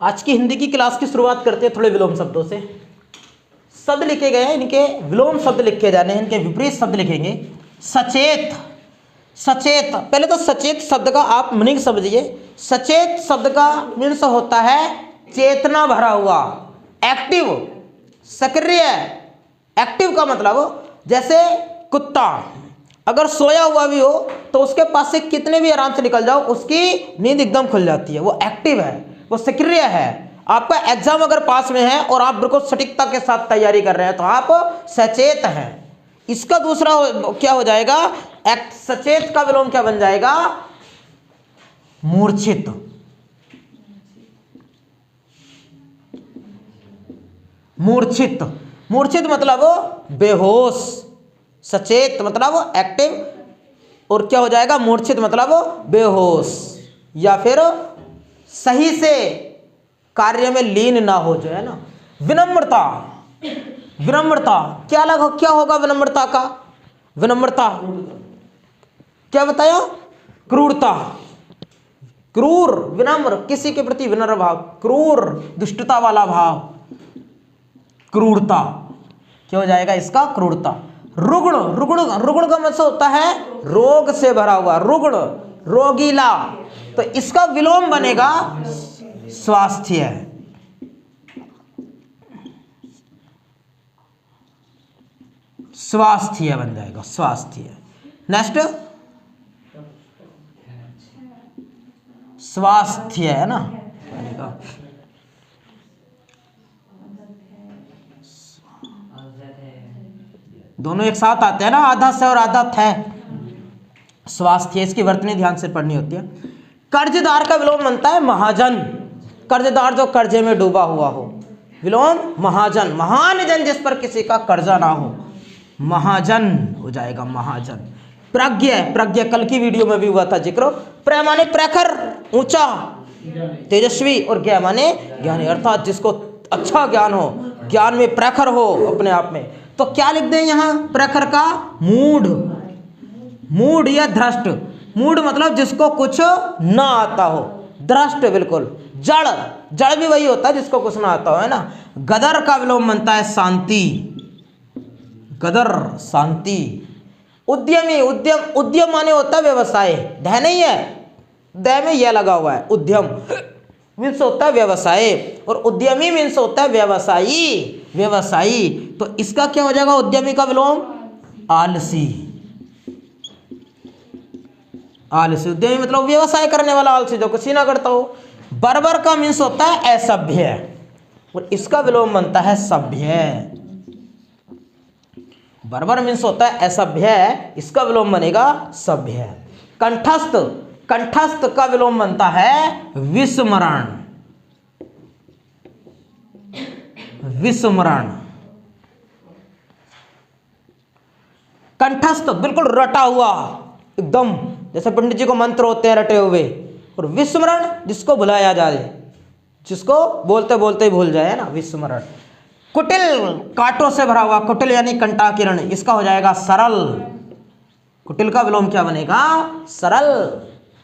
आज की हिंदी की क्लास की शुरुआत करते हैं थोड़े विलोम शब्दों से। शब्द लिखे गए हैं, इनके विलोम शब्द लिखे जाने हैं, इनके विपरीत शब्द लिखेंगे। सचेत, सचेत, पहले तो सचेत शब्द का आप मीनिंग समझिए। सचेत शब्द का मीन्स होता है चेतना भरा हुआ, एक्टिव, सक्रिय। एक्टिव का मतलब जैसे कुत्ता अगर सोया हुआ भी हो तो उसके पास से कितने भी आराम से निकल जाओ उसकी नींद एकदम खुल जाती है, वो एक्टिव है, वो सक्रिय है। आपका एग्जाम अगर पास में है और आप बिल्कुल सटीकता के साथ तैयारी कर रहे हैं तो आप सचेत हैं। इसका दूसरा क्या हो जाएगा, सचेत का विलोम क्या बन जाएगा, मूर्छित। मूर्छित, मूर्छित मतलब बेहोश, सचेत मतलब एक्टिव, और क्या हो जाएगा मूर्छित मतलब बेहोश, या फिर सही से कार्य में लीन ना हो, जो है ना। विनम्रता, विनम्रता क्या होगा विनम्रता का, विनम्रता क्या बताया, क्रूरता, क्रूर, विनम्र किसी के प्रति विनम्र भाव, क्रूर दुष्टता वाला भाव, क्रूरता क्या हो जाएगा इसका, क्रूरता। रुग्ण, रुग्ण, रुग्ण का मतलब होता है रोग से भरा हुआ, रुग्ण रोगीला, तो इसका विलोम बनेगा स्वास्थ्य। स्वास्थ्य बन जाएगा, स्वास्थ्य। नेक्स्ट स्वास्थ्य है ना, दोनों एक साथ आते हैं ना, आधा से और आधा थे। स्वास्थ्य, इसकी वर्तनी ध्यान से पढ़नी होती है। कर्जदार का विलोम बनता है महाजन, कर्जदार जो कर्जे में डूबा हुआ हो, विलोम महाजन। महान जन जिस पर किसी का कर्जा ना हो, महाजन हो जाएगा, महाजन। प्रज्ञ, प्रज्ञ कल की वीडियो में भी हुआ था जिक्र। प्र माने प्रखर, ऊंचा, तेजस्वी, और ज्ञ माने ज्ञानी, अर्थात जिसको अच्छा ज्ञान हो, ज्ञान में प्रखर हो अपने आप में। तो क्या लिख दें यहाँ प्रखर का, मूढ़, मूढ़ या धृष्ट। मूढ़ मतलब जिसको कुछ ना आता हो, धृष्ट बिल्कुल, जड़, जड़ भी वही होता है जिसको कुछ ना आता हो, है ना। गदर का विलोम बनता है शांति, गदर शांति। उद्यमी, उद्यम, उद्यम माने होता है व्यवसाय, ध नहीं है, द में यह लगा हुआ है, उद्यम मीन्स होता है व्यवसाय, और उद्यमी मीन्स होता है व्यवसायी, व्यवसायी। तो इसका क्या हो जाएगा उद्यमी का विलोम, आलसी, आलसी। उद्यमी मतलब व्यवसाय करने वाला, आलसी जो कुछ ही ना करता हो। बर्बर का मीन्स होता है असभ्य, और इसका विलोम बनता है सभ्य। बर्बर मीन्स होता है असभ्य, इसका विलोम बनेगा सभ्य। कंठस्थ, कंठस्थ का विलोम बनता है विस्मरण, विस्मरण। कंठस्थ बिल्कुल रटा हुआ एकदम, जैसे पंडित जी को मंत्र होते हैं रटे हुए। और विस्मरण जिसको भुलाया जाए, जिसको बोलते बोलते ही भूल जाए, है ना, विस्मरण। कुटिल, कांटों से भरा हुआ, कुटिल यानी कंटाकिरण, इसका हो जाएगा सरल। कुटिल का विलोम क्या बनेगा, सरल।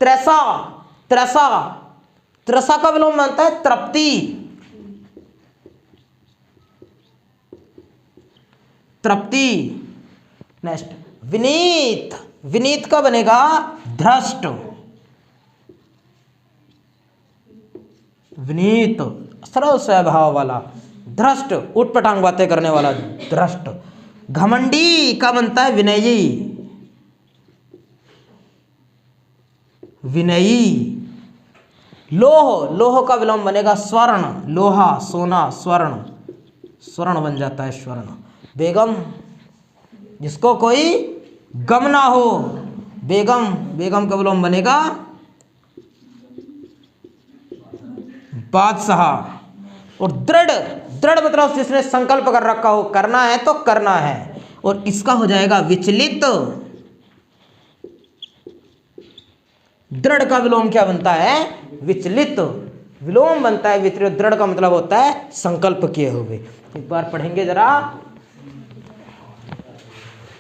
त्रैसा, त्रैसा, त्रैसा का विलोम बनता है तृप्ति, तृप्ति। नेक्स्ट विनीत, विनीत का बनेगा धृष्ट, विनीत सरल स्वभाव वाला, धृष्ट उटपटांग बातें करने वाला, धृष्ट। घमंडी का बनता है विनयी, विनयी। लोह, लोह का विलोम बनेगा स्वर्ण, लोहा सोना, स्वर्ण, स्वर्ण बन जाता है स्वर्ण। बेगम जिसको कोई गम ना हो, बेगम, बेगम का विलोम बनेगा बादशाह। और दृढ़, दृढ़ मतलब जिसने संकल्प कर रखा हो, करना है तो करना है, और इसका हो जाएगा विचलित। दृढ़ का विलोम क्या बनता है, विचलित, विलोम बनता है विचलित। दृढ़ का मतलब होता है संकल्प किए हुए। एक बार पढ़ेंगे जरा,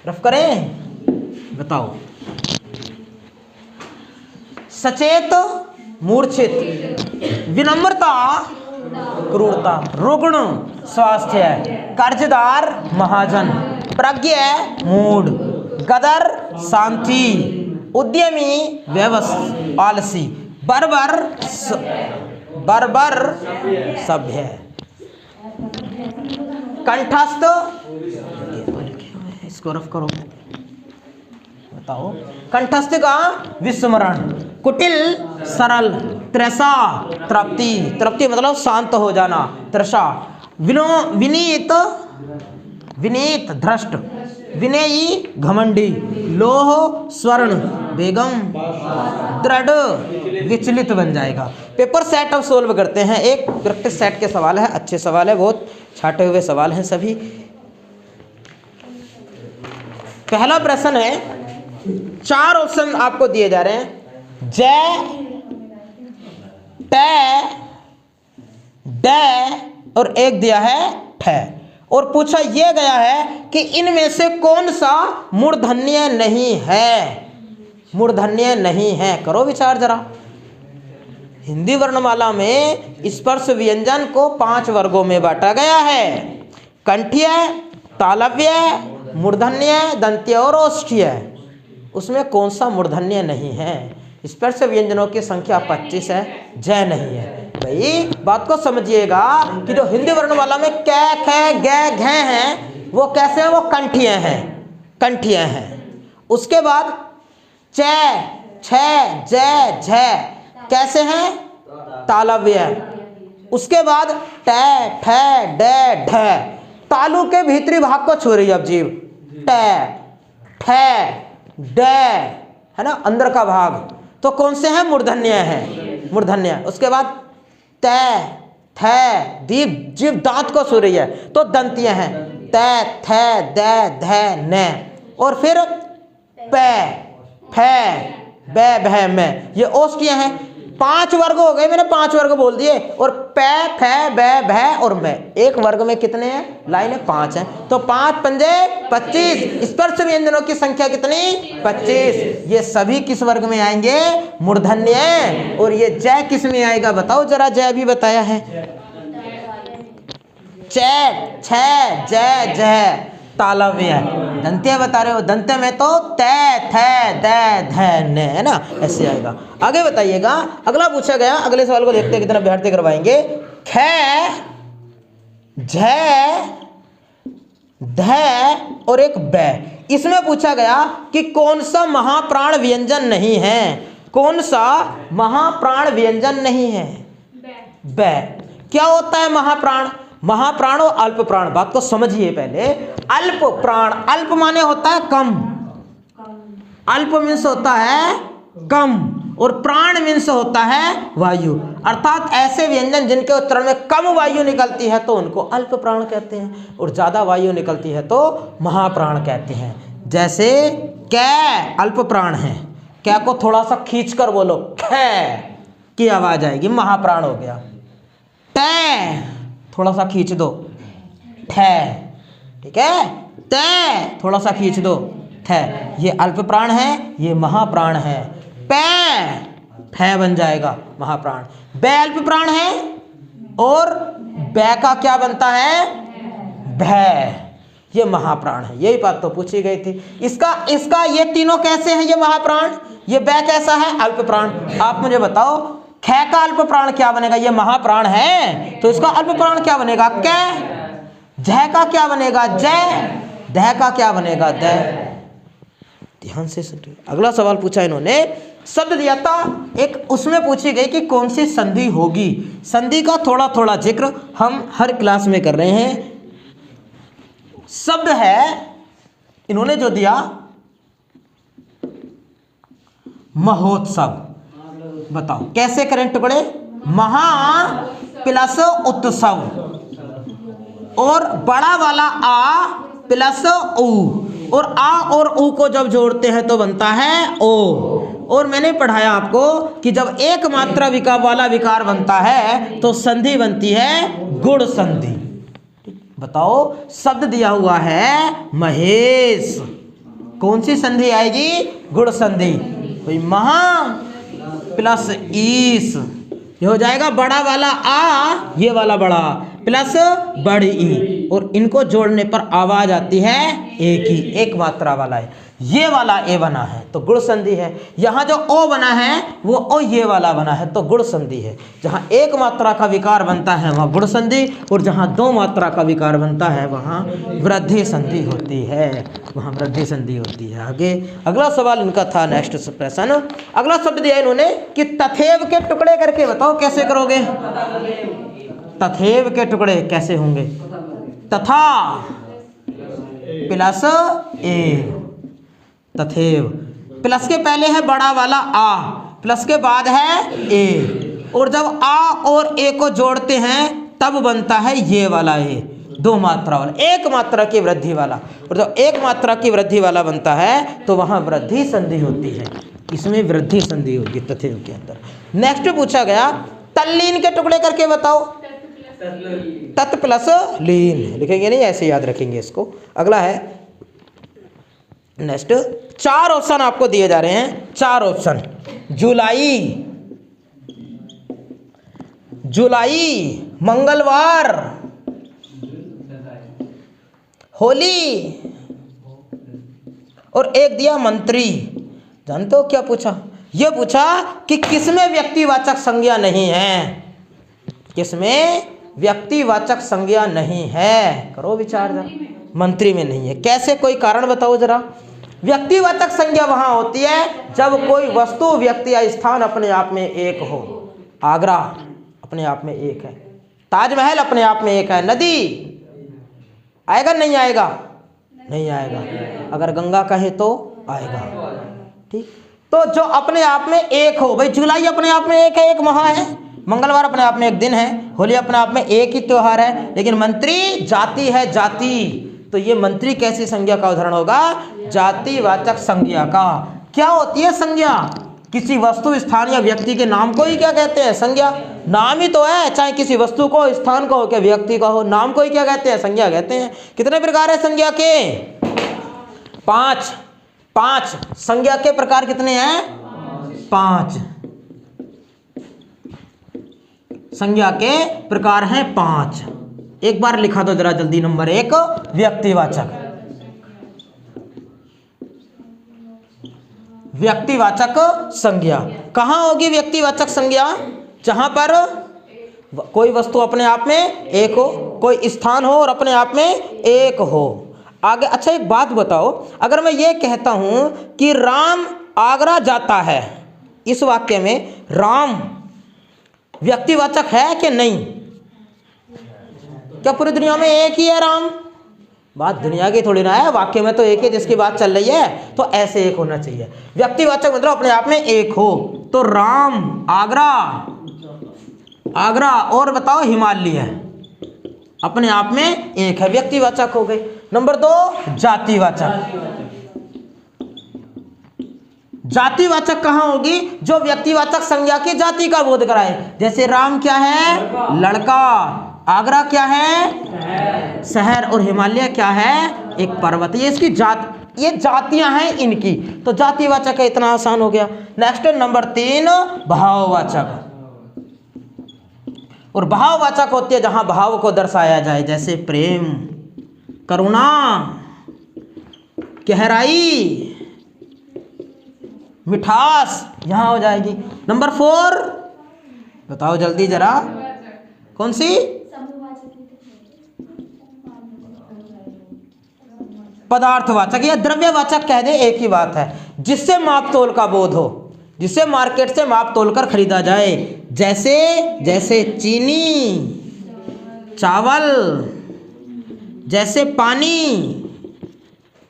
रफ करें, बताओ। सचेत, मूर्छित, विनम्रता, क्रूरता, रुग्ण स्वास्थ्य, कर्जदार महाजन, प्रज्ञ मूड, गदर शांति, उद्यमी व्यवस्थ आलसी, बर्बर सभ्य, कंठस्थ, इसको रफ करो, बताओ, कंठस्थ का विस्मरण, कुटिल सरल, त्रसा तृप्ति, तृप्ति मतलब शांत हो जाना, त्रसा, विनीत विनीत धृष्ट, विनयी घमंडी, लोह स्वर्ण बेगम, दृढ़ विचलित बन जाएगा। पेपर सेट अब सोल्व करते हैं। एक प्रैक्टिस सेट के सवाल है, अच्छे सवाल है, बहुत छाटे हुए सवाल हैं सभी। पहला प्रश्न है, 4 ऑप्शन आपको दिए जा रहे हैं, जय, टे, डे और एक दिया है ठे, और पूछा यह गया है कि इनमें से कौन सा मूर्धन्य नहीं है, मूर्धन्य नहीं है। करो विचार जरा। हिंदी वर्णमाला में स्पर्श व्यंजन को 5 वर्गों में बांटा गया है, कंठीय, तालव्य, मूर्धन्य, दंत्य और ओष्ठ्य। उसमें कौन सा मूर्धन्य नहीं है? स्पर्श व्यंजनों की संख्या 25 है, जय नहीं है। भाई बात को समझिएगा कि जो हिंदी वर्णमाला में कै, खे, गे, घे हैं वो कैसे हैं? वो कंठीय हैं, कंठीय हैं। उसके बाद चे, छे, जय, झय कैसे हैं? तालव्य। उसके बाद टे, ठे, डे, ढे, तालु के भीतरी भाग को छू रही है अब जीव, टे, ठे, डे, है ना, अंदर का भाग, तो कौन से हैं? मूर्धन्य हैं, मूर्धन्य। उसके बाद ते, थे, दीप जीव दांत को छू रही है तो दंतीय हैं, ते, थे, दे, धे, ने। और फिर पे, फे, बे, भे, में, ये ओष्ठ्य हैं। 5 वर्ग हो गए, मैंने 5 वर्ग बोल दिए। और पे, फे, बे, भे और में, एक वर्ग में कितने हैं? लाइन है 5 हैं, तो 5 पंजे 25। स्पर्श व्यंजनों की संख्या कितनी? 25। ये सभी किस वर्ग में आएंगे? मूर्धन्य। और ये जय किस में आएगा बताओ जरा, जय भी बताया है, चे, छे, जय, जय, तालव्य। दंत्य बता रहे हो, दंत्य में तो ते, थे, दे, धे, ने, है ना, ऐसे आएगा। आगे बताइएगा, अगला पूछा गया, अगले सवाल को देखते हैं कितना अभ्यर्थी करवाएंगे। खे, झे, धे और एक बै, इसमें पूछा गया कि कौन सा महाप्राण व्यंजन नहीं है, कौन सा महाप्राण व्यंजन नहीं है? बै। क्या होता है महाप्राण? महाप्राण और अल्प प्राण, बात को समझिए पहले। अल्प प्राण, अल्प माने होता है कम, अल्प मीन्स होता है कम, और प्राण मीन्स होता है वायु। अर्थात ऐसे व्यंजन जिनके उच्चारण में कम वायु निकलती है तो उनको अल्प प्राण कहते हैं, और ज्यादा वायु निकलती है तो महाप्राण कहते हैं। जैसे कै अल्प प्राण है, कै को थोड़ा सा खींच कर बोलो, कै की आवाज आएगी, महाप्राण हो गया। टे थोड़ा सा खींच दो, ठे, ठीक है, ते थोड़ा सा खींच दो, थे, ये अल्प प्राण है, ये महाप्राण है। पे, फे बन जाएगा महाप्राण। बे अल्प प्राण है, और बे का क्या बनता है? भय, ये महाप्राण है। यही बात तो पूछी गई थी। इसका ये तीनों कैसे हैं? ये महाप्राण, ये बे कैसा है? अल्प प्राण। आप मुझे बताओ, खे का अल्प प्राण क्या बनेगा? ये महाप्राण है, तो इसका अल्प प्राण क्या बनेगा? कै। झ का क्या बनेगा? जय। दह का क्या बनेगा? दय। ध्यान से सुनिए, अगला सवाल पूछा इन्होंने, शब्द दिया था एक, उसमें पूछी गई कि कौन सी संधि होगी। संधि का थोड़ा थोड़ा जिक्र हम हर क्लास में कर रहे हैं। शब्द है इन्होंने जो दिया, महोत्सव। बताओ कैसे करें टुकड़े? महा प्लस उत्सव, और बड़ा वाला आ प्लस ऊ, और आ और ऊ को जब जोड़ते हैं तो बनता है ओ। और मैंने पढ़ाया आपको कि जब एक मात्रा विकार वाला विकार बनता है तो संधि बनती है गुण संधि। बताओ, शब्द दिया हुआ है महेश, कौन सी संधि आएगी? गुण संधि। भाई महा प्लस ईस ये हो जाएगा बड़ा वाला आ, ये वाला बड़ा प्लस बड़ी ई, और इनको जोड़ने पर आवाज आती है एक ही, एक मात्रा वाला है। ये वाला ए बना है तो गुण संधि है। यहाँ जो ओ बना है वो ओ ये वाला बना है तो गुण संधि है। जहाँ एक मात्रा का विकार बनता है वहाँ गुण संधि, और जहाँ दो मात्रा का विकार बनता है वहाँ वृद्धि संधि होती है, वहाँ वृद्धि संधि होती है। आगे अगला सवाल इनका था, नेक्स्ट प्रश्न। अगला शब्द दिया इन्होंने कि तथैव के टुकड़े करके बताओ कैसे करोगे। तथैव के टुकड़े कैसे होंगे? तथा प्लस एव, तथैव प्लस के पहले है बड़ा वाला आ, प्लस के बाद है ए, और जब आ और ए को जोड़ते हैं तब बनता है ये वाला ए, दो मात्रा वाला, एक मात्रा की वृद्धि वाला। और जब एक मात्रा की वृद्धि वाला बनता है तो वहां वृद्धि संधि होती है, इसमें वृद्धि संधि होगी तथैव के अंदर। नेक्स्ट पूछा गया तल्लीन के टुकड़े करके बताओ। तत् प्लस लीन लिखेंगे नहीं, ऐसे याद रखेंगे इसको। अगला है नेक्स्ट, चार ऑप्शन आपको दिए जा रहे हैं, चार ऑप्शन। जुलाई, जुलाई, मंगलवार, होली, और एक दिया मंत्री। जानते हो क्या पूछा? यह पूछा कि किसमें व्यक्तिवाचक संज्ञा नहीं है, किसमें व्यक्तिवाचक संज्ञा नहीं है। करो विचार जरा। मंत्री में नहीं है, कैसे? कोई कारण बताओ जरा। व्यक्तिवाचक संज्ञा वहां होती है जब कोई वस्तु, व्यक्ति या स्थान अपने आप में एक हो। आगरा अपने आप में एक है, ताजमहल अपने आप में एक है, नदी आएगा नहीं आएगा? नहीं आएगा। अगर गंगा कहे तो आएगा। ठीक, तो जो अपने आप में एक हो, भाई जुलाई अपने आप में एक है, एक माह है, मंगलवार अपने आप में एक दिन है, होली अपने आप में एक ही त्योहार है, लेकिन मंत्री जाति है, जाति। तो ये मंत्री कैसी संज्ञा का उदाहरण होगा? जातिवाचक संज्ञा का। क्या होती है संज्ञा? किसी वस्तु, स्थान या व्यक्ति के नाम को ही क्या कहते हैं? संज्ञा। नाम ही तो है, चाहे किसी वस्तु को, स्थान को हो, क्या व्यक्ति का हो, नाम को ही क्या कहते हैं? संज्ञा कहते हैं। कितने प्रकार है संज्ञा के? पांच। पांच संज्ञा के प्रकार कितने हैं? पांच। संज्ञा के प्रकार हैं पांच। एक बार लिखा दो जरा जल्दी। नंबर एक, व्यक्तिवाचक। व्यक्तिवाचक संज्ञा कहां होगी? व्यक्तिवाचक संज्ञा जहां पर कोई वस्तु अपने आप में एक हो, कोई स्थान हो और अपने आप में एक हो। आगे अच्छा एक बात बताओ, अगर मैं ये कहता हूं कि राम आगरा जाता है, इस वाक्य में राम व्यक्तिवाचक है कि नहीं? क्या पूरी दुनिया में एक ही है राम? बात दुनिया की थोड़ी ना है, वाक्य में तो एक ही जिसकी बात चल रही है, तो ऐसे एक होना चाहिए। व्यक्तिवाचक मतलब अपने आप में एक हो। तो राम आगरा, आगरा और बताओ हिमालय अपने आप में एक है, व्यक्तिवाचक हो गई। नंबर दो, जातिवाचक। जातिवाचक कहां होगी? जो व्यक्तिवाचक संज्ञा की जाति का बोध कराए। जैसे राम क्या है? लड़का। आगरा क्या है? शहर। और हिमालय क्या है? एक पर्वत। ये इसकी जात, ये जातियां हैं इनकी, तो जातिवाचक है, इतना आसान हो गया। नेक्स्ट नंबर तीन, भाववाचक। और भाववाचक होती है जहां भाव को दर्शाया जाए, जैसे प्रेम, करुणा, गहराई, मिठास, यहां हो जाएगी। नंबर फोर बताओ जल्दी जरा, कौन सी? पदार्थवाचक या द्रव्यवाचक कह दे, एक ही बात है। जिससे माप तोल का बोध हो, जिसे मार्केट से माप तोल कर खरीदा जाए, जैसे जैसे चीनी, चावल, जैसे पानी,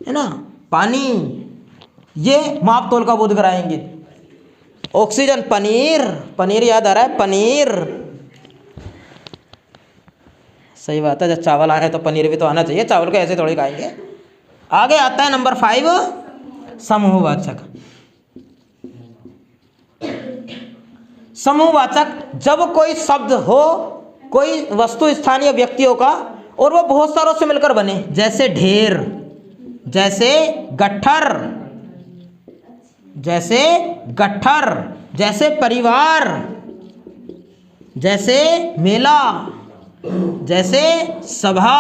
है ना, पानी, ये माप तोल का बोध कराएंगे। ऑक्सीजन, पनीर, पनीर याद आ रहा है, पनीर। सही बात है, जब चावल आए तो पनीर भी तो आना चाहिए, चावल को ऐसे थोड़ी खाएंगे। आगे आता है नंबर फाइव, समूहवाचक। समूहवाचक जब कोई शब्द हो, कोई वस्तु, स्थान या व्यक्तियों का, और वो बहुत सारों से मिलकर बने, जैसे ढेर, जैसे गट्ठर, जैसे गट्ठर, जैसे परिवार, जैसे मेला, जैसे सभा,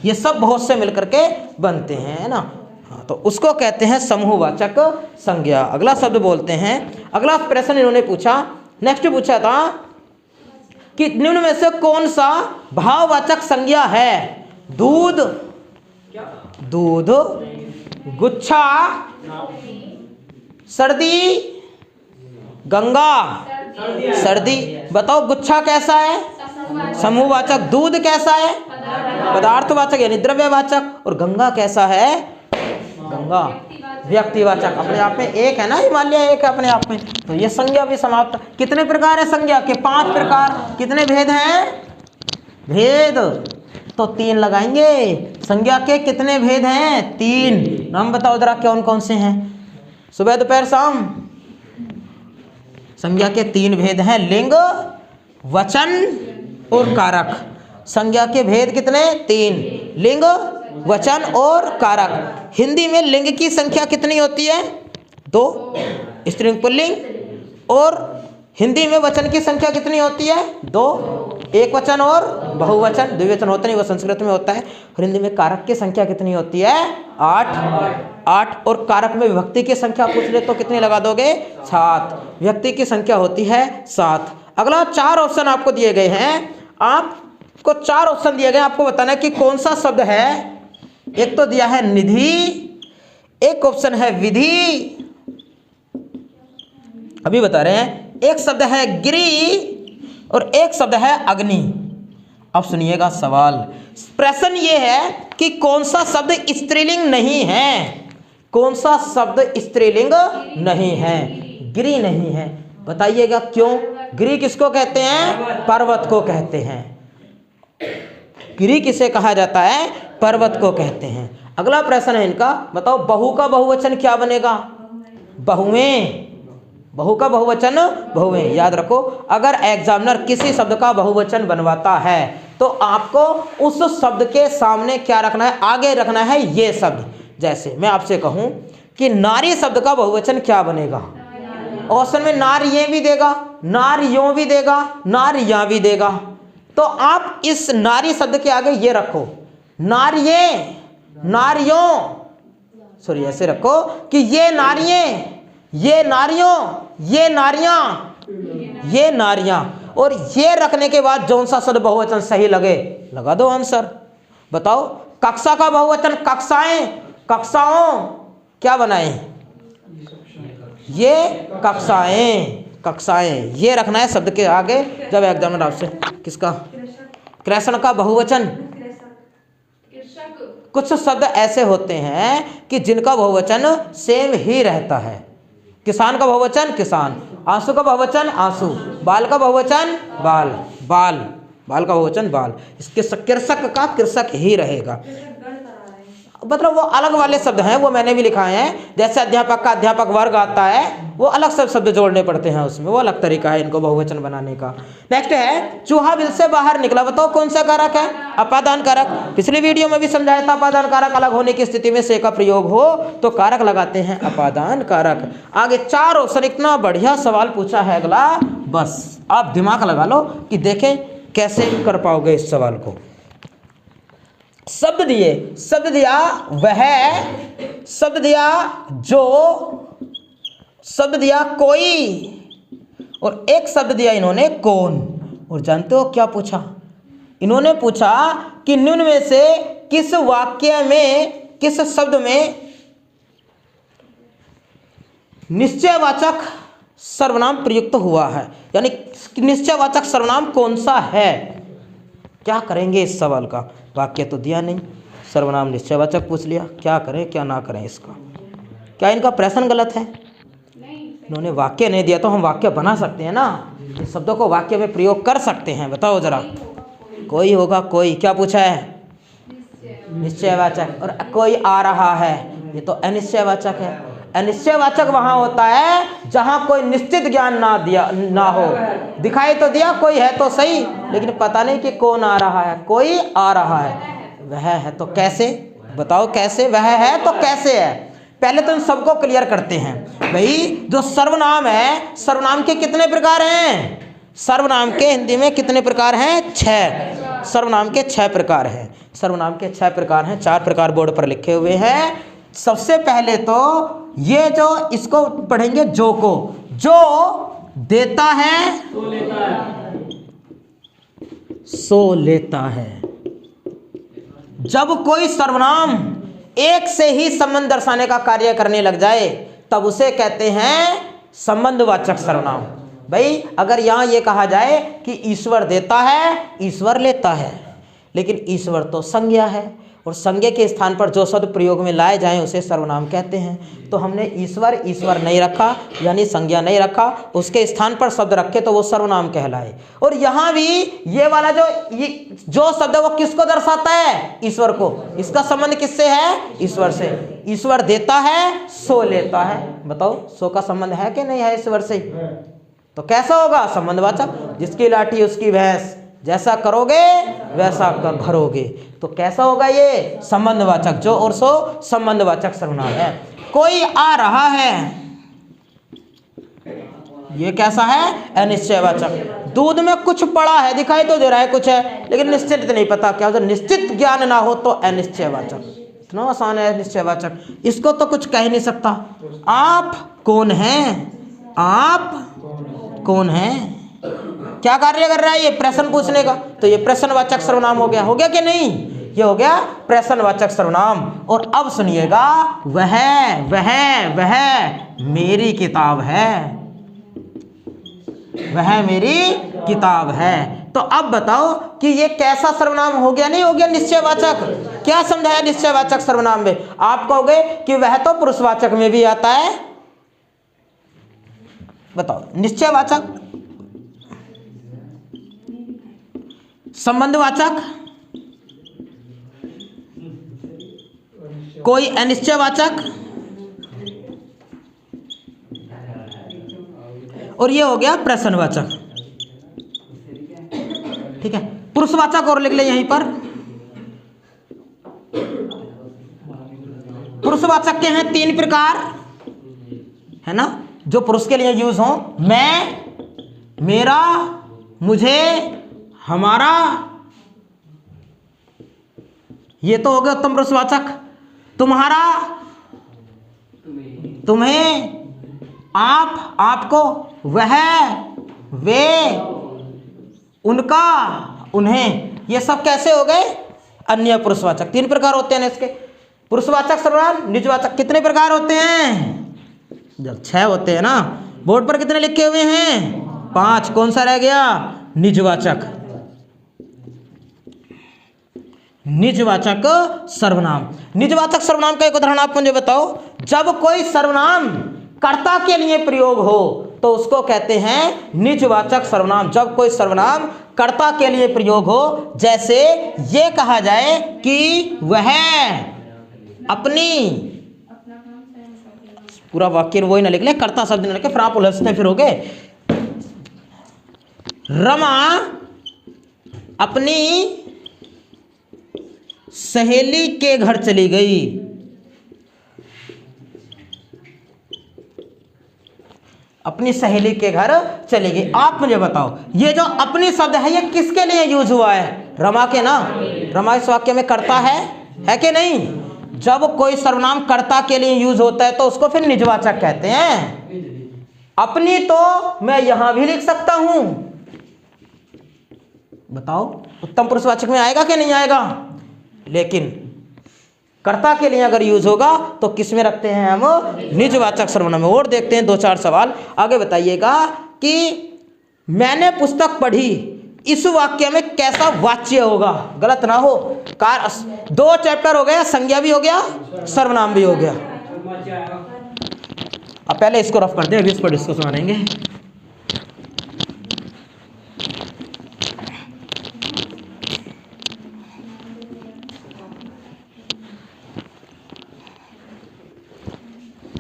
ये सब बहुत से मिलकर के बनते हैं, है ना। हाँ, तो उसको कहते हैं समूहवाचक संज्ञा। अगला शब्द बोलते हैं। अगला प्रश्न इन्होंने पूछा, नेक्स्ट पूछा था कि निम्न में से कौन सा भाववाचक संज्ञा है? दूध, दूध, गुच्छा, सर्दी, गंगा, सर्दी। बताओ गुच्छा कैसा है? समूहवाचक। दूध कैसा है? पदार्थवाचक यानी द्रव्यवाचक। और गंगा कैसा है? गंगा व्यक्तिवाचक, अपने आप में एक है ना, हिमालय एक है अपने आप में। तो ये संज्ञा भी समाप्त। कितने प्रकार है संज्ञा के? 5 प्रकार। कितने भेद हैं? भेद तो 3 लगाएंगे। संज्ञा के कितने भेद हैं? 3। नाम बताओ जरा कौन कौन से हैं? सुबह, दोपहर, शाम। संज्ञा के 3 भेद हैं, लिंग, वचन और कारक। संज्ञा के भेद कितने? 3, लिंग, वचन और कारक। हिंदी में लिंग की संख्या कितनी होती है? 2, स्त्रीलिंग पुल्लिंग। और हिंदी में वचन की संख्या कितनी होती है? 2, एक वचन और बहुवचन। द्विवचन होता नहीं, वो संस्कृत में होता है। और हिंदी में कारक की संख्या कितनी होती है? 8। और कारक में विभक्ति की संख्या पूछ ले तो कितनी लगा दोगे? 7। व्यक्ति की संख्या होती है 7। अगला 4 ऑप्शन आपको दिए गए हैं। आपको 4 ऑप्शन दिए गए, आपको बताना है कि कौन सा शब्द है। एक तो दिया है निधि, एक ऑप्शन है विधि, अभी बता रहे हैं। एक शब्द है गिरी और एक शब्द है अग्नि। अब सुनिएगा सवाल। प्रश्न ये है कि कौन सा शब्द स्त्रीलिंग नहीं है? कौन सा शब्द स्त्रीलिंग नहीं है? गिरी नहीं है। बताइएगा क्यों? गिरी किसको कहते हैं? पर्वत को कहते हैं। गिरी किसे कहा जाता है? पर्वत को कहते हैं। अगला प्रश्न है इनका, बताओ बहू का बहुवचन क्या बनेगा? बहुएं। बहू का बहुवचन बहुएं। याद रखो, अगर एग्जामिनर किसी शब्द का बहुवचन बनवाता है तो आपको उस शब्द के सामने क्या रखना है? आगे रखना है ये शब्द। जैसे मैं आपसे कहूं कि नारी शब्द का बहुवचन क्या बनेगा? ऑप्शन में नारियां भी देगा, नारियों भी देगा, नारियां भी देगा। तो आप इस नारी शब्द के आगे ये रखो, नारिये, नारियों, सॉरी ऐसे रखो कि ये नारिये, ये नारियों, ये नारियां, ये नारियां। और ये रखने के बाद जौन सा शब्द बहुवचन सही लगे लगा दो आंसर। बताओ कक्षा का बहुवचन कक्षाएं, कक्षाओं, क्या बनाए? ये कक्षाएं, कक्षाएं, ये रखना है शब्द के आगे जब एग्जामिनर आपसे। किसका? कृष्ण का बहुवचन। कुछ शब्द ऐसे होते हैं कि जिनका बहुवचन सेम ही रहता है। किसान का बहुवचन किसान, आंसू का बहुवचन आंसू, बाल का बहुवचन बाल, बाल, बाल का बहुवचन बाल। इसके कृषक का कृषक ही रहेगा। मतलब वो अलग वाले शब्द हैं, वो मैंने भी लिखाए हैं। जैसे अध्यापक का अध्यापक वर्ग आता है, वो अलग सब शब्द जोड़ने पड़ते हैं उसमें, वो अलग तरीका है इनको बहुवचन बनाने का। नेक्स्ट है चूहा बिल से बाहर निकला। बताओ कौन सा कारक है? अपादान कारक। पिछली वीडियो में भी समझाया था, अपादान कारक अलग होने की स्थिति में से का प्रयोग हो तो कारक लगाते हैं अपादान कारक। आगे 4 ऑप्शन। इतना बढ़िया सवाल पूछा है अगला, बस आप दिमाग लगा लो कि देखें कैसे कर पाओगे इस सवाल को। शब्द दिए, शब्द दिया वह, शब्द दिया जो, शब्द दिया कोई, और एक शब्द दिया इन्होंने कौन। और जानते हो क्या पूछा? इन्होंने पूछा कि निम्न में से किस वाक्य में, किस शब्द में निश्चयवाचक सर्वनाम प्रयुक्त हुआ है, यानी निश्चयवाचक सर्वनाम कौन सा है। क्या करेंगे इस सवाल का? वाक्य तो दिया नहीं, सर्वनाम निश्चयवाचक पूछ लिया, क्या करें क्या ना करें इसका? क्या इनका प्रश्न गलत है? इन्होंने वाक्य नहीं दिया तो हम वाक्य बना सकते हैं ना, इस शब्दों को वाक्य में प्रयोग कर सकते हैं। बताओ जरा, कोई होगा, कोई क्या पूछा है? निश्चयवाचक। और कोई आ रहा है, ये तो अनिश्चयवाचक है। अनिश्चयवाचक वहां होता है जहां कोई निश्चित ज्ञान ना हो। दिखाई तो दिया कोई है तो सही, लेकिन पता नहीं कि कौन आ रहा है। कोई आ रहा है, वह है तो कैसे? बताओ कैसे? वह है तो कैसे है? पहले तो इन सबको क्लियर करते हैं। भाई जो सर्वनाम है, सर्वनाम के कितने प्रकार हैं? सर्वनाम के हिंदी में कितने प्रकार हैं? 6। सर्वनाम के 6 प्रकार हैं। सर्वनाम के 6 प्रकार हैं। 4 प्रकार बोर्ड पर लिखे हुए हैं। सबसे पहले तो ये जो इसको पढ़ेंगे, जो को, जो देता है सो लेता है। जब कोई सर्वनाम एक से ही संबंध दर्शाने का कार्य करने लग जाए तब उसे कहते हैं संबंधवाचक सर्वनाम। भाई अगर यहाँ ये कहा जाए कि ईश्वर देता है, ईश्वर लेता है, लेकिन ईश्वर तो संज्ञा है और संज्ञा के स्थान पर जो शब्द प्रयोग में लाए जाएं उसे सर्वनाम कहते हैं। तो हमने ईश्वर, ईश्वर नहीं रखा यानी संज्ञा नहीं रखा, उसके स्थान पर शब्द रखे तो वो सर्वनाम कहलाए। और यहाँ भी ये वाला जो शब्द है वो किसको दर्शाता है? ईश्वर को। इसका संबंध किससे है? ईश्वर से। ईश्वर देता है सो लेता है। बताओ सो का संबंध है कि नहीं है ईश्वर से? तो कैसा होगा? संबंधवाचक। जिसकी लाठी उसकी भैंस, जैसा करोगे वैसा भरोगे। तो कैसा होगा ये? संबंधवाचक। जो और सो संबंधवाचक सर्वनाम है। कोई आ रहा है, ये कैसा है? अनिश्चयवाचक। दूध में कुछ पड़ा है, दिखाई तो दे रहा है कुछ है, लेकिन निश्चित नहीं पता क्या। जो निश्चित ज्ञान ना हो तो अनिश्चयवाचक। इतना आसान है अनिश्चयवाचक, इसको तो कुछ कह नहीं सकता। आप कौन हैं? आप कौन हैं? क्या कार्य कर रहा है ये? प्रश्न पूछने का। तो ये प्रश्नवाचक सर्वनाम हो गया। हो गया कि नहीं? ये हो गया प्रश्नवाचक सर्वनाम। और अब सुनिएगा, वह मेरी किताब है। वह मेरी किताब है। तो अब बताओ कि ये कैसा सर्वनाम हो गया? नहीं हो गया निश्चयवाचक? क्या समझाया निश्चयवाचक सर्वनाम में? आप कहोगे कि वह तो पुरुषवाचक में भी आता है। बताओ, निश्चयवाचक, संबंधवाचक, कोई अनिश्चयवाचक, और ये हो गया प्रश्नवाचक। ठीक है, पुरुषवाचक और लिख ले यहीं पर। पुरुषवाचक के हैं 3 प्रकार, है ना, जो पुरुष के लिए यूज हो। मैं, मेरा, मुझे, हमारा। ये तो हो गया उत्तम पुरुषवाचक। तुम्हारा, तुम्हें, आप, आपको, वह, वे, उनका, उन्हें। ये सब कैसे हो गए? अन्य पुरुषवाचक। 3 प्रकार होते हैं इसके। पुरुषवाचक सर्वनाम, निजवाचक कितने प्रकार होते हैं? जब 6 होते हैं ना। बोर्ड पर कितने लिखे हुए हैं? 5। कौन सा रह गया? निजवाचक। निजवाचक सर्वनाम। निजवाचक सर्वनाम का एक उदाहरण आप मुझे बताओ। जब कोई सर्वनाम कर्ता के लिए प्रयोग हो तो उसको कहते हैं निजवाचक सर्वनाम। जब कोई सर्वनाम कर्ता के लिए प्रयोग हो, जैसे ये कहा जाए कि वह अपनी, पूरा वाक्य वही ना लिख ले, कर्ता शब्द ना लिखे, फिर आप उलझते फिरोगे। रमा अपनी सहेली के घर चली गई। अपनी सहेली के घर चली गई। आप मुझे बताओ, ये जो अपनी शब्द है ये किसके लिए यूज हुआ है? रमा के ना। रमा इस वाक्य में कर्ता है कि नहीं? जब कोई सर्वनाम कर्ता के लिए यूज होता है तो उसको फिर निजवाचक कहते हैं। अपनी तो मैं यहां भी लिख सकता हूं। बताओ उत्तम पुरुषवाचक में आएगा कि नहीं आएगा? लेकिन कर्ता के लिए अगर यूज होगा तो किस में रखते हैं हम? निजवाचक सर्वनाम में। और देखते हैं 2-4 सवाल आगे। बताइएगा कि मैंने पुस्तक पढ़ी, इस वाक्य में कैसा वाच्य होगा? गलत ना हो। 2 चैप्टर हो गया, संज्ञा भी हो गया, सर्वनाम भी हो गया। अब पहले इसको रफ कर दे, अभी इस पर डिस्कस मारेंगे।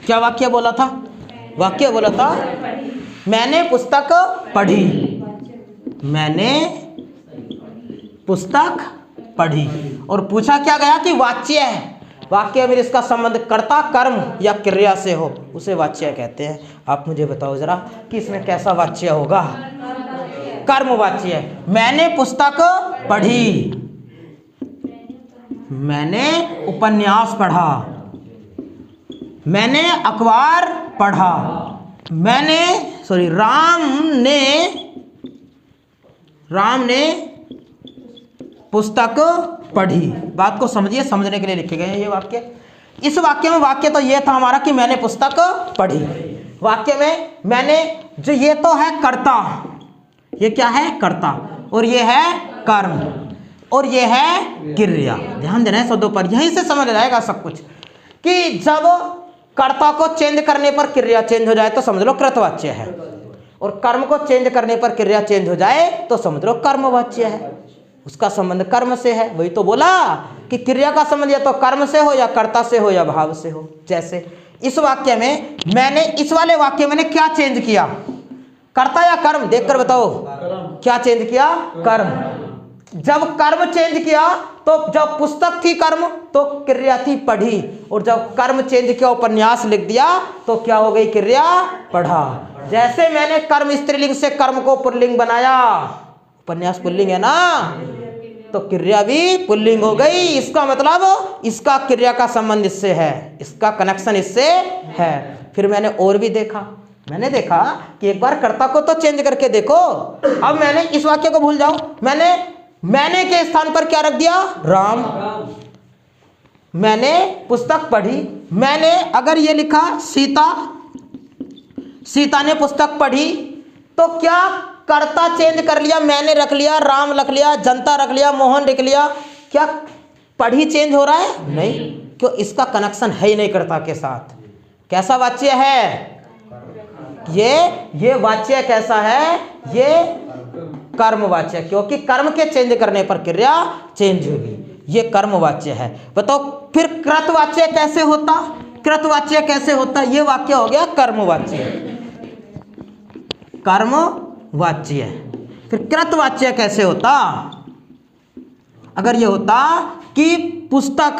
क्या वाक्य बोला था? वाक्य बोला था मैंने पुस्तक पढ़ी। मैंने पुस्तक पढ़ी। और पूछा क्या गया कि वाच्य है। वाक्य में इसका संबंध कर्ता, कर्म या क्रिया से हो उसे वाच्य कहते हैं। आप मुझे बताओ जरा कि इसमें कैसा वाच्य होगा? कर्मवाच्य है। मैंने पुस्तक पढ़ी, मैंने उपन्यास पढ़ा, मैंने अखबार पढ़ा, राम ने पुस्तक पढ़ी। बात को समझिए, समझने के लिए लिखे गए हैं ये वाक्य। इस वाक्य में वाक्य तो ये था हमारा कि मैंने पुस्तक पढ़ी। वाक्य में मैंने, जो ये तो है कर्ता, ये क्या है कर्ता, और ये है कर्म, और ये है क्रिया। ध्यान देना है शब्दों पर, यहीं से समझ जाएगा सब कुछ कि जब कर्ता को चेंज करने पर क्रिया चेंज हो जाए तो समझ लो कृतवाच्य है, और कर्म को चेंज करने पर क्रिया चेंज हो जाए तो समझ लो कर्मवाच्य है। उसका संबंध कर्म से है। वही तो बोला कि क्रिया का संबंध या तो कर्म से हो, या कर्ता से हो, या भाव से हो। जैसे इस वाक्य में मैंने, इस वाले वाक्य में मैंने क्या चेंज किया, कर्ता या कर्म, देखकर बताओ। क्या चेंज किया? कर्म। जब कर्म चेंज किया तो जब पुस्तक थी कर्म तो क्रिया थी पढ़ी, और जब कर्म चेंज किया उपन्यास लिख दिया तो क्या हो गई? क्रिया पढ़ा। जैसे मैंने कर्म स्त्रीलिंग से कर्म को पुल्लिंग बनाया, उपन्यास पुल्लिंग है ना, तो क्रिया भी पुल्लिंग हो गई। इसका मतलब इसका क्रिया का संबंध इससे है, इसका कनेक्शन इससे है। फिर मैंने और भी देखा, मैंने देखा कि एक बार कर्ता को तो चेंज करके देखो। अब मैंने इस वाक्य को भूल जाओ, मैंने के स्थान पर क्या रख दिया? राम। मैंने पुस्तक पढ़ी, मैंने अगर ये लिखा सीता ने पुस्तक पढ़ी, तो क्या कर्ता चेंज कर लिया, मैंने रख लिया, राम रख लिया, जनता रख लिया, मोहन लिख लिया, क्या पढ़ी चेंज हो रहा है? नहीं, क्यों? इसका कनेक्शन है ही नहीं कर्ता के साथ। कैसा वाच्य है ये वाच्य कैसा है? ये कर्मवाच्य, क्योंकि कर्म के चेंज करने पर क्रिया चेंज होगी। ये कर्मवाच्य है। बताओ फिर कृतवाच्य कैसे होता? कृतवाच्य कैसे होता? ये वाक्य हो गया कर्मवाच्य, कर्मवाच्य। फिर कृतवाच्य कैसे होता? अगर ये होता कि पुस्तक,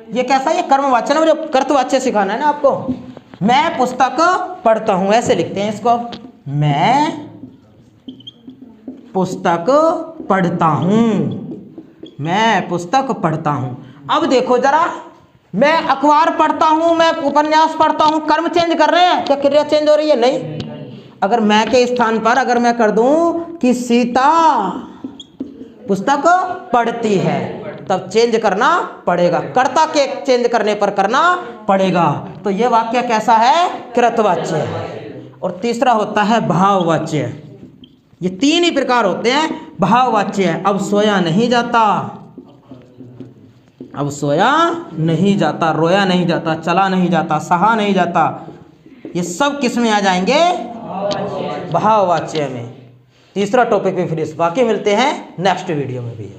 ये कैसा? ये कर्मवाच्य ना, मुझे कर्तवाच्य सिखाना है ना आपको। मैं पुस्तक पढ़ता हूं, ऐसे लिखते हैं इसको। मैं पुस्तक पढ़ता हूं, मैं पुस्तक पढ़ता हूं। अब देखो जरा, मैं अखबार पढ़ता हूं, मैं उपन्यास पढ़ता हूं, कर्म चेंज कर रहे हैं क्या? क्रिया चेंज हो रही है? नहीं। अगर मैं के स्थान पर अगर मैं कर दूं कि सीता पुस्तक पढ़ती है, तब चेंज करना पड़ेगा, कर्ता के चेंज करने पर करना पड़ेगा। तो ये वाक्य कैसा है? कृतवाच्य है। और तीसरा होता है भाववाच्य। ये तीन ही प्रकार होते हैं। भाववाच्य है, अब सोया नहीं जाता, अब सोया नहीं जाता, रोया नहीं जाता, चला नहीं जाता, सहा नहीं जाता, ये सब किस में आ जाएंगे? भाववाच्य में। तीसरा टॉपिक पे फिर इस वाक्य मिलते हैं नेक्स्ट वीडियो में भी।